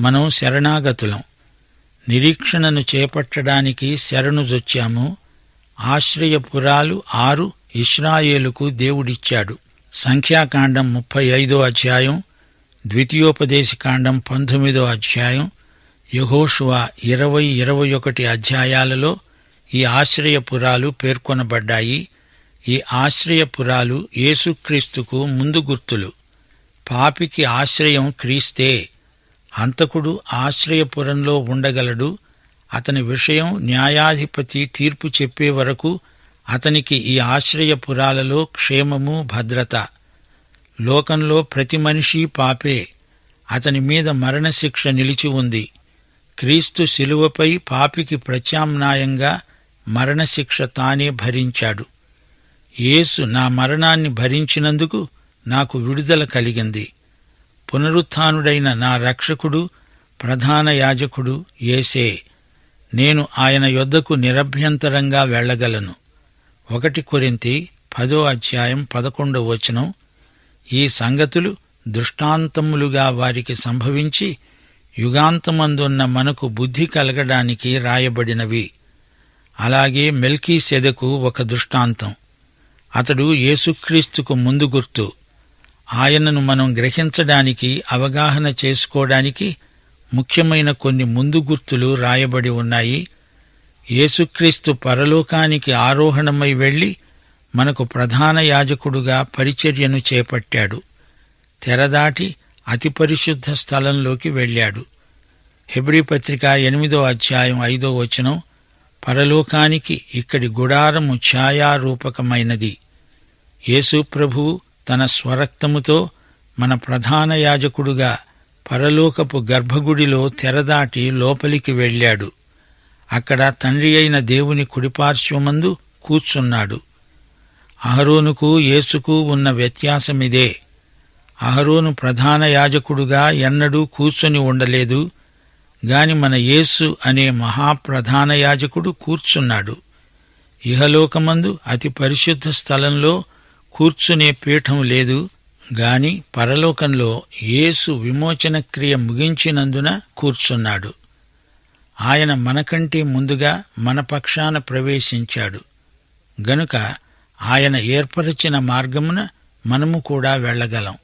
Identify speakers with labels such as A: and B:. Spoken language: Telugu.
A: మనం శరణాగతులం. నిరీక్షణను చేపట్టడానికి శరణుజొచ్చాము. ఆశ్రయపురాలు 6 ఇశ్రాయేలుకు దేవుడిచ్చాడు. సంఖ్యాకాండం 35 అధ్యాయం, ద్వితీయోపదేశకాండం 19 అధ్యాయం, యెహోషువ 20, 21 అధ్యాయాలలో ఈ ఆశ్రయపురాలు పేర్కొనబడ్డాయి. ఈ ఆశ్రయపురాలు యేసుక్రీస్తుకు ముందు గుర్తులు. పాపికి ఆశ్రయం క్రీస్తే. హంతకుడు ఆశ్రయపురంలో ఉండగలడు. అతని విషయం న్యాయాధిపతి తీర్పు చెప్పే వరకు అతనికి ఈ ఆశ్రయపురాలలో క్షేమము, భద్రత. లోకంలో ప్రతి మనిషి పాపే. అతని మీద మరణశిక్ష నిలిచి ఉంది. క్రీస్తు శిలువపై పాపికి ప్రత్యామ్నాయంగా మరణశిక్ష తానే భరించాడు. యేసు నా మరణాన్ని భరించినందుకు నాకు విడుదల కలిగింది. పునరుత్థానుడైన నా రక్షకుడు, ప్రధాన యాజకుడు యేసే. నేను ఆయన యొద్దకు నిరభ్యంతరంగా వెళ్లగలను. 1 కొరింథీ 10 అధ్యాయం 11 వచనం. ఈ సంగతులు దృష్టాంతములుగా వారికి సంభవించి యుగాంతమందున్న మనకు బుద్ధి కలగడానికి రాయబడినవి. అలాగే మెల్కీసెదెకు ఒక దృష్టాంతం. అతడు యేసుక్రీస్తుకు ముందు గుర్తు. ఆయనను మనం గ్రహించడానికి, అవగాహన చేసుకోవడానికి ముఖ్యమైన కొన్ని ముందు గుర్తులు రాయబడి ఉన్నాయి. యేసుక్రీస్తు పరలోకానికి ఆరోహణమై వెళ్లి మనకు ప్రధాన యాజకుడుగా పరిచర్యను చేపట్టాడు. తెరదాటి అతి పరిశుద్ధ స్థలంలోకి వెళ్ళాడు. హెబ్రీ పత్రిక 8 అధ్యాయం 5 వచనం, పరలోకానికి ఇక్కడి గుడారము ఛాయారూపకమైనది. యేసు ప్రభువు తన స్వరక్తముతో మన ప్రధాన యాజకుడుగా పరలోకపు గర్భగుడిలో తెరదాటి లోపలికి వెళ్ళాడు. అక్కడ తండ్రి అయిన దేవుని కుడిపార్శ్వమందు కూర్చున్నాడు. అహరోనుకు యేసుకు ఉన్న వ్యత్యాసమిదే. అహరోను ప్రధాన యాజకుడుగా ఎన్నడూ కూర్చొని ఉండలేదు. గాని మన యేసు అనే మహాప్రధాన యాజకుడు కూర్చున్నాడు. ఇహలోకమందు అతి పరిశుద్ధ స్థలంలో కూర్చునే పీఠం లేదు. గాని పరలోకంలో యేసు విమోచన క్రియ ముగించినందున కూర్చున్నాడు. ఆయన మనకంటే ముందుగా మన పక్షాన ప్రవేశించాడు. గనుక ఆయన ఏర్పరచిన మార్గమున మనము కూడా వెళ్లగలం.